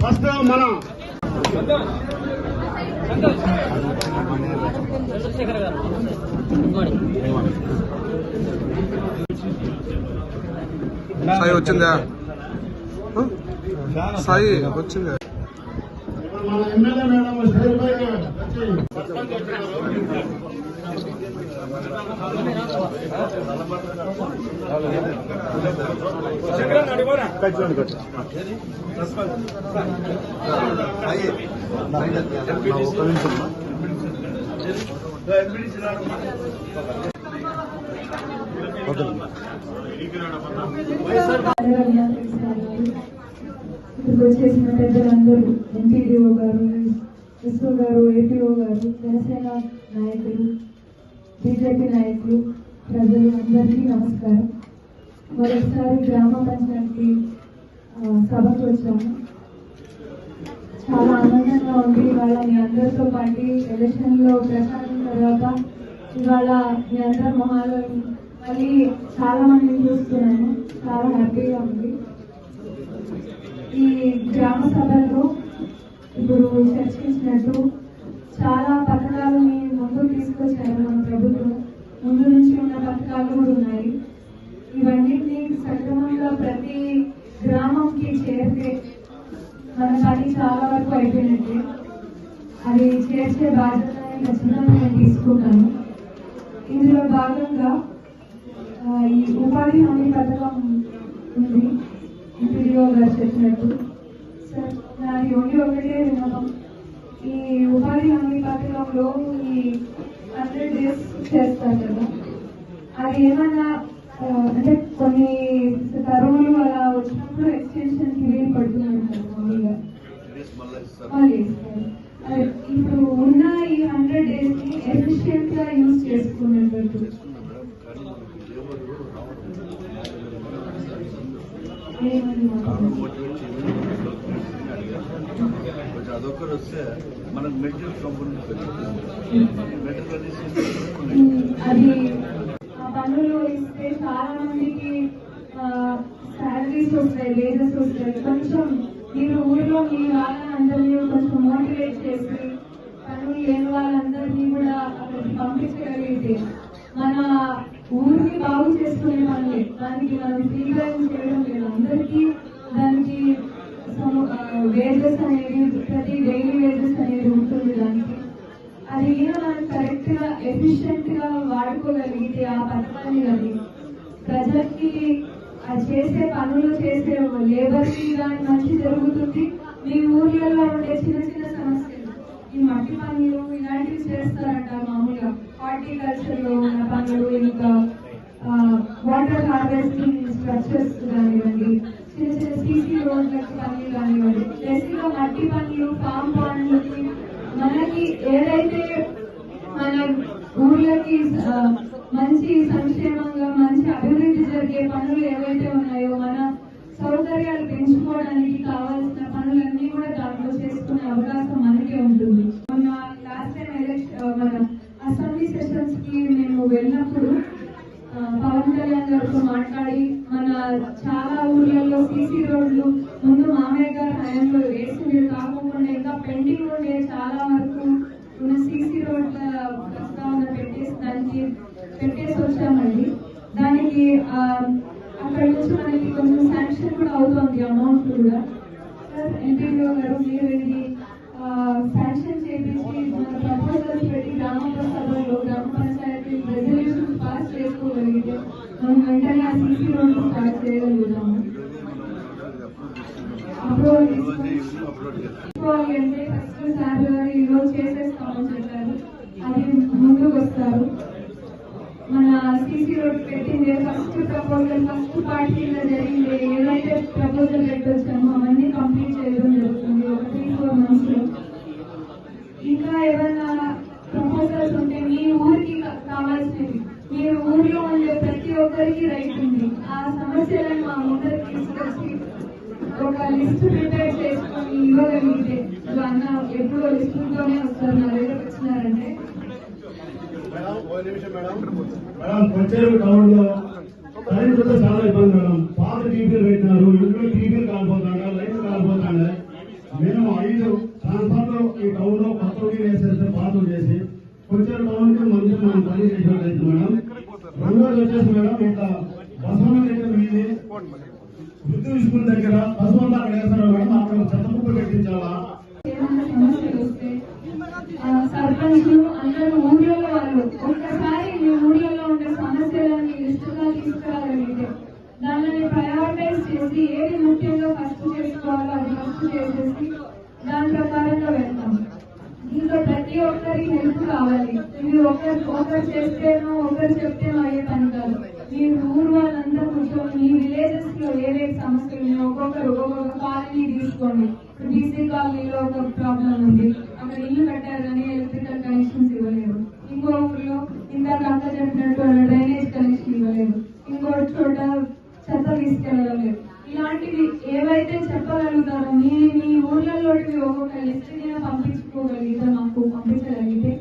First మనం చంద్రశేఖర్ గారు సాయి వచ్చిందా? సాయి వచ్చిందా? మన ఎమ్మెల్యే మేడం వచ్చేసిన పెద్దలందరూ ఎంపీడీఓ గారు, ఎస్ఓ గారు, ఏపీఓ గారు, జనసేన నాయకులు, బీజేపీ నాయకులు, ప్రజలు అందరికీ నమస్కారం. మరోసారి గ్రామ పంచాయతీ సభకు వచ్చాము. చాలా ఆనందంగా ఉంది. ఇవాళ మీ అందరితో పాటు ఎలక్షన్ లో ప్రచారం తర్వాత ఇవాళ మీ అందరి మొహాలు మళ్ళీ చాలా మందిని చూస్తున్నాను. చాలా హ్యాపీగా ఉంది. ఈ గ్రామ సభలో ఇప్పుడు చర్చించినట్టు చాలా పథకాలని ముందుకు తీసుకొచ్చారు మన ప్రభుత్వం. ముందు నుంచి ఉన్న పథకాలు కూడా ఉన్నాయి. ఇవన్నిటినీ సక్రమంగా ప్రతి గ్రామంకి చేరితే మన పని చాలా వరకు అయిపోయినట్టే. అది చేసే బాధ్యతని ఖచ్చితంగా నేను తీసుకుంటాను. ఇందులో భాగంగా ఈ ఉపాధి హామీ పథకం ఉంది. ఎంపీడీఓ గారు చెప్పినట్టు సార్ నాది ఒకటే విన్నపం. ఈ ఉపాధి హామీ పథకంలో ఈ 100 days చేస్తారు కదా, అది ఏమన్నా అంటే కొన్ని కరువులు అలా వచ్చినప్పుడు ఎక్స్టెన్షన్ కి వీలు పడుతున్నాయి సార్. మామూలుగా ఇప్పుడు ఉన్న ఈ 100 days ని ఎఫిషియెంట్ గా యూజ్ చేసుకున్నట్టు అదొకరు వస్తే మనకు మెటీరియల్ కంపెనీ అది పనులు ఇస్తే చాలా మందికి శాలరీస్ వస్తాయి, వేజెస్ వస్తాయి. కొంచెం మీరు ఊరిలో మీ వాళ్ళందరినీ కొంచెం మోటివేట్ చేసి పనులు లేని వాళ్ళందరినీ కూడా అక్కడికి పంపించగలిగితే మన ఊరిని బాగు చేసుకునే పనులే. దానికి మనం ఫ్రీగా చేయడం లేదు. అందరికీ దానికి వేజెస్ అనేది ప్రతి డైలీ వేజెస్ అనేది ఉంటుంది. దానికి అది మనం కరెక్ట్ గా ఎఫిషియెంట్ గా వాడుకోగలిగితే ఆ పథకాన్ని అది ప్రజలకి చేసే పనులు చేసే లేబర్ కి దాని మంచి జరుగుతుంది. మీ ఊర్లలో ఉండే చిన్న చిన్న సమస్యలు, ఈ మట్టి పనులు ఇలాంటివి చేస్తారంట. మామూలుగా హార్టికల్చర్ లో ఉన్న పనులు, ఇంకా వాటర్ హార్వెస్టింగ్ స్ట్రక్చర్స్ కానివ్వండి, చిన్న చిన్న సీసీ రోడ్లకి పనులు కానివ్వండి, బేసిక్గా మట్టి పనులు, ఫామ్ పనులకి మనకి ఏదైతే మన ఊర్లకి మంచి సంక్షేమంగా మంచి అభివృద్ధి జరిగే పనులు ఏవైతే ఉన్నాయో, మన సౌకర్యాలు పెంచుకోవడానికి కావాల్సిన పనులన్నీ కూడా దాంట్లో చేసుకునే అవకాశం మనకే ఉంటుంది. మొన్న లాస్ట్ టైం మన అసెంబ్లీ సెషన్స్ కి మేము వెళ్ళినప్పుడు పవన్ కళ్యాణ్ గారితో మాట్లాడి మన చాలా ఊర్లలో సీసీ రోడ్లు ముందు మామయ్య గారు హయాంలో వేసింది కాకుండా ఇంకా పెండింగ్ ఉండే చాలా వరకు మన సీసీ రోడ్ల ప్రస్తావన పెట్టేసి వచ్చామండి. దానికి అక్కడ నుంచి మనకి కొంచెం శాంక్షన్ కూడా అవుతుంది, అమౌంట్ కూడా. సార్ ఎంపీడీఓ గారు మీరు ఇది శాంక్షన్ చేపించి మన ప్రపోజల్స్ పెట్టి గ్రామ సభలో గ్రామ పంచాయతీ రెజల్యూషన్ పాస్ చేసుకోగలిగితే మనం వెంటనే ఆ సీసీ రోడ్డు స్టార్ట్ చేయగలుగుతాము. అప్రూవల్ తీసుకోవాలి అంటే ఫస్ట్ సార్ గారు ఈరోజు చేసేస్తామని చెప్పారు. అది ముందుకు వస్తారు. మన సీసీ రోడ్ పెట్టిందే ఫస్ట్ ప్రపోజల్, ఫస్ట్ పార్ట్ కింద జరిగింది. ఏదైతే ప్రపోజల్ పెట్టొచ్చామో అవన్నీ కంప్లీట్ చేయడం జరుగుతుంది ఒక 3-4 months లో. ఇంకా ఏమైనా ప్రపోజల్స్ ఉంటే మీ ఊరికి కావాల్సినవి, మీరు ఊరిలో ఉండే ప్రతి ఒక్కరికి రైట్ ఉంది, ఆ సమస్యలను మా ముందరికి తీసుకొచ్చి ఒక లిస్ట్ ప్రిపేర్ చేసుకొని ఇవ్వగలిగితే ఎప్పుడో లిస్టులతోనే వస్తారు, నా దగ్గర వచ్చినారంటే మేడం కొచ్చేరు టౌన్ లో కరెంట్ తో చాలా ఇబ్బంది మేడం. పాత టీవీలు పెట్టినారు, ఇంట్లో టీవీలు కాలిపోతాడా, లైట్లు కాలిపోతాడా. మేము 5 ట్రాన్స్ఫార్మర్లు ఈ టౌన్ లో కొత్త వేసేస్తే పాతలు చేసి కొచ్చేరు టౌన్ కి మంచిగా మనం పని చేసినట్లయితే మేడం. రెండోది వచ్చేసి మేడం ఇట్లా బసవన్న దగ్గర మీది వృద్ధి స్కూల్ దగ్గర బసవన్న అక్కడ వేస్తారు మేడం. అక్కడ చెత్త కుప్ప పెట్టించాలా? ఏమన్నా సమస్యలు వస్తే సర్పంచ్లు అందరూ ఊర్లలో వాళ్ళు ఒక్కసారి మీ ఊర్లలో ఉండే సమస్యలని లిస్టుగా తీసుకురాగలిగితే దానిని ప్రయారిటైజ్ చేసి ఏది ముఖ్యంగా ఫస్ట్ చేసుకోవాలో అది ఫస్ట్ చేసేసి దాని ప్రకారంగా వెళ్తాం. దీంట్లో ప్రతి ఒక్కరికి హెల్ప్ కావాలి. ఇది ఒకరు చేస్తేనో ఒకరు చెప్తేనో అయ్యే పని కాదు. మీ ఊరు వాళ్ళందరూ కూర్చొని మీ విలేజెస్ లో ఏవే సమస్యలు ఉన్నాయో ఒక్కొక్క కాలనీ తీసుకోండి. బీసీ కాలనీలో ఒక ప్రాబ్లం ఉంది, అక్కడ ఇల్లు కట్టారు కానీ ఎలక్ట్రికల్ కనెక్షన్స్ ఇవ్వలేరు. ఇంకో ఊర్లో ఇందాక అక్క చెప్పినట్టు డ్రైనేజ్ కనెక్షన్ ఇవ్వలేరు. ఇంకో చోట చెత్త తీసుకెళ్ళడం లేదు. ఇలాంటివి ఏవైతే చెప్పగలుగుతారో మీ ఊర్లలోటివి ఒక్కొక్క లిస్ట్ కింద పంపించుకోగలిగితే మాకు పంపించగలిగితే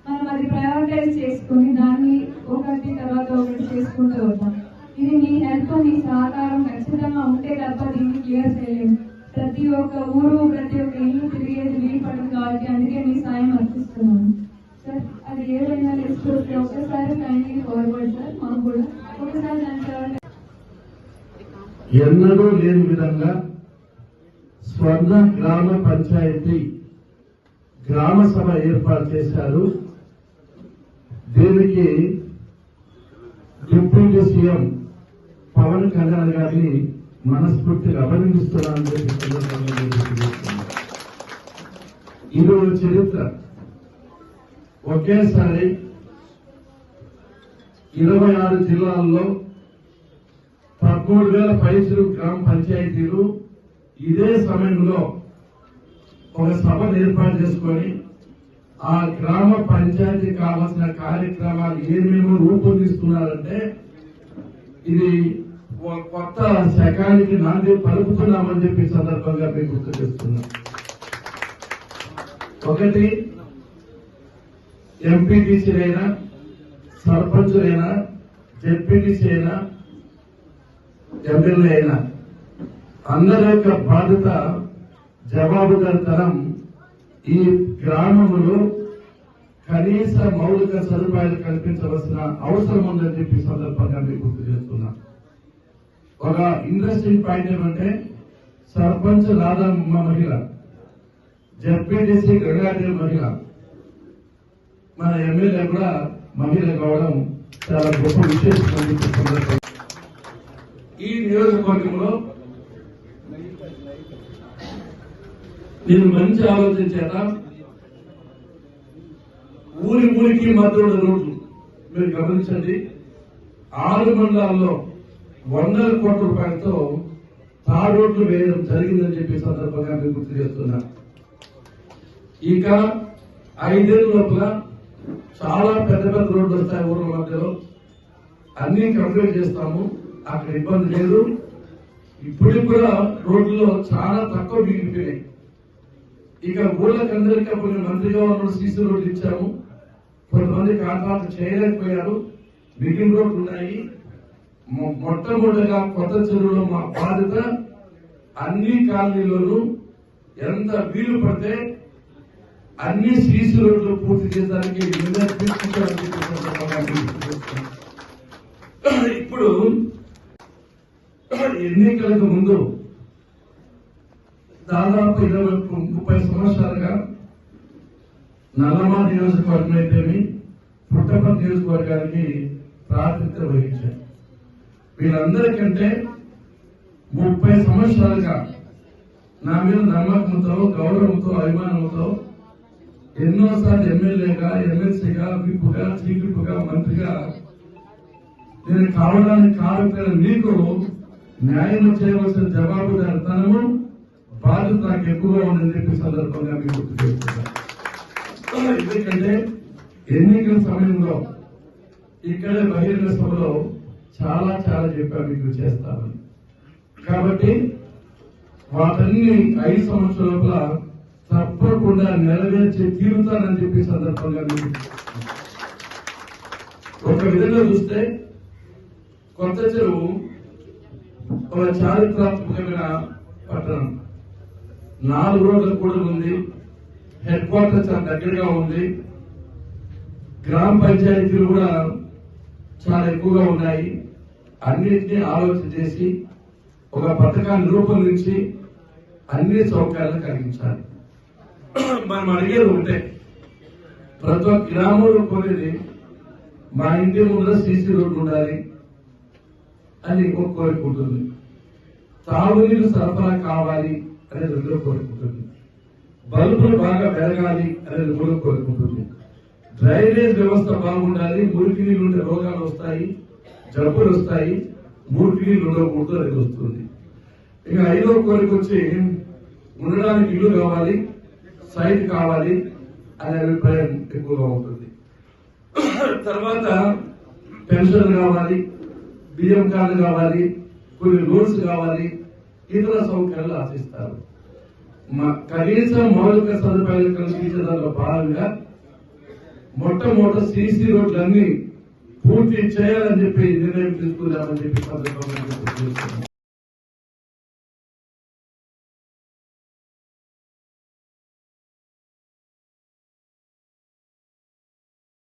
మనం అది ప్రయారిటైజ్ చేసుకుని దాన్ని ఒకటి తర్వాత ఒకటి చేసుకుంటూ వద్దాం. ఇది మీ హెల్ప్ మీ సహకారం ఖచ్చితంగా ఉంటే తప్ప దీన్ని క్లియర్ చేయలేము. ప్రతి ఒక్క ఊరు ప్రతి ఒక్క ఇల్లు తిరిగేది వీలు పడదు కాబట్టి అందుకే మీ సాయం అర్పిస్తున్నాను సార్. అది ఏదైనా లిస్ట్ వస్తే ఒకసారి కైండ్లీ ఫార్వర్డ్ సార్, మాకు కూడా ఒకసారి దాని ఎన్నడూ లేని విధంగా స్వర్ణ గ్రామ పంచాయతీ గ్రామ సభ ఏర్పాటు చేశారు. దీనికి డిప్యూటీ సీఎం పవన్ కళ్యాణ్ గారిని మనస్ఫూర్తిగా అభినందిస్తున్నానని చెప్పి ఇది ఒక చరిత్ర. ఒకేసారి 26 జిల్లాల్లో 13,000 పైసలు గ్రామ పంచాయతీలు ఇదే సమయంలో ఒక సభను ఏర్పాటు చేసుకొని ఆ గ్రామ పంచాయతీ కావాల్సిన కార్యక్రమాలు ఏమేమో రూపొందిస్తున్నారంటే ఇది కొత్త శకానికి నాంది పలుకుతున్నామని చెప్పి సందర్భంగా మీకు గుర్తు చేస్తున్నాం. ఒకటి ఎంపీటీసీలైనా సర్పంచులైనా జెడ్పీటీసీ అయినా ఎమ్మెల్యే అయినా అందరి యొక్క బాధ్యత జవాబుదారితనం ఈ గ్రామంలో కనీస మౌలిక సదుపాయాలు కల్పించవలసిన అవసరం ఉందని చెప్పి సందర్భంగా మీకు గుర్తు చేస్తున్నా. ఒక ఇంట్రెస్టింగ్ పాయింట్ ఏమంటే సర్పంచ్ రాధమ్మ మహిళ, జెడ్పీటీసీ గంగాదేవి మహిళ, మన ఎమ్మెల్యే కూడా మహిళ కావడం చాలా గొప్ప విశేషం. ఈ నియోజకవర్గంలో నేను మంచి ఆలోచన చేత ఊరికి మధ్య రోడ్లు మీరు గమనించండి. 6 మండలాల్లో 100 కోట్ల రూపాయలతో తార్ రోడ్లు వేయడం జరిగిందని చెప్పి సందర్భంగా మీరు గుర్తు చేస్తున్నా. ఇక 5 ఏళ్ల లోపల చాలా పెద్ద పెద్ద రోడ్లు వస్తాయి ఊర్ల మధ్యలో, అన్ని కంప్లీట్ చేస్తాము. అక్కడ ఇబ్బంది లేదు. ఇప్పటికి కూడా రోడ్లలో చాలా తక్కువ మిగిలిపోయినాయి. ఇక ఊళ్ళకందరికీ అప్పుడు మంత్రిగా ఉన్నప్పుడు సీసీ రోడ్లు ఇచ్చాము. కొంతమంది కాంట్రాక్ట్ చేయలేకపోయారు. మిగిలిన రోడ్లు ఉన్నాయి. మొట్టమొదటిగా కొత్త చెరువులో మా బాధ్యత అన్ని కాలనీలోనూ ఎంత వీలు పడితే అన్ని సీసీ రోడ్లు పూర్తి చేయడానికి ఇప్పుడు ఎన్నికలకు ముందు దాదాపు 20-30 సంవత్సరాలుగా నల్లమ నియోజకవర్గం అయితేమి పుట్టపర్తి నియోజకవర్గానికి ప్రాతినిధ్యం వహించారు. వీళ్ళందరికంటే 30 సంవత్సరాలుగా నా మీద నమ్మకంతో, గౌరవంతో, అభిమానంతో ఎన్నోసార్లు ఎమ్మెల్యేగా, ఎమ్మెల్సీగా, విప్పుగా, చీఫ్గా, మంత్రిగా నేను కావడానికి కారణమైన మీకు న్యాయం చేయవలసిన జవాబుదారితనము బాధ్యత నాకు ఎక్కువగా ఉందని చెప్పి సందర్భంగా మీకు గుర్తు చేస్తున్నా. ఎందుకంటే ఎన్నికల సమయంలో ఇక్కడే బహిరంగ సభలో చాలా చెప్పా మీకు చేస్తామని. కాబట్టి వాటన్ని 5 సంవత్సరాల లోపల తప్పకుండా నెరవేర్చి తీరుతానని చెప్పి సందర్భంగా మీకు ఒక విధంగా చూస్తే కొత్త చెరువు ఒక చారిత్రాత్మకమైన పట్టణం. 4 రోడ్ల కూడా ఉంది. హెడ్ క్వార్టర్ చాలా దగ్గరగా ఉంది. గ్రామ పంచాయతీలు కూడా చాలా ఎక్కువగా ఉన్నాయి. అన్నింటినీ ఆలోచన చేసి ఒక పథకాన్ని రూపొందించి అన్ని సౌకర్యాలు కలిగించాలి. మనం అడిగేది ఒకటే, ప్రతి ఒక్క గ్రామంలో కోరేది మా ఇంటి ముందర సీసీ రోడ్లు ఉండాలి అని ఒక కోరిక ఉంటుంది. తాగునీరు సరఫరా కావాలి అనేది రెండో కోరిక ఉంటుంది. బల్బులు బాగా పెరగాలి అనేది మూడో కోరిక ఉంటుంది. డ్రైనేజ్ వ్యవస్థ బాగుండాలి, మురికి నీళ్ళు ఉండే రోగాలు వస్తాయి, జబ్బులు వస్తాయి, మురికి నీళ్ళు ఉండకూడదు అనేది వస్తుంది. ఇక 5వ కోరిక వచ్చి ఉండడానికి ఇల్లు కావాలి, సైట్ కావాలి అనే అభిప్రాయం ఎక్కువగా ఉంటుంది. తర్వాత పెన్షన్ కావాలి, బియ్యం కార్డు కావాలి, కొన్ని లోన్స్ కావాలి, ఇతర సౌకర్యాలు ఆశిస్తారు. కనీసం మౌలిక సదుపాయాలు కల్పించడంలో భాగంగా మొట్టమొదటి సీసీ రోడ్లన్నీ పూర్తి చేయాలని చెప్పి నిర్ణయం తీసుకుందామని చెప్పి సందర్భంగా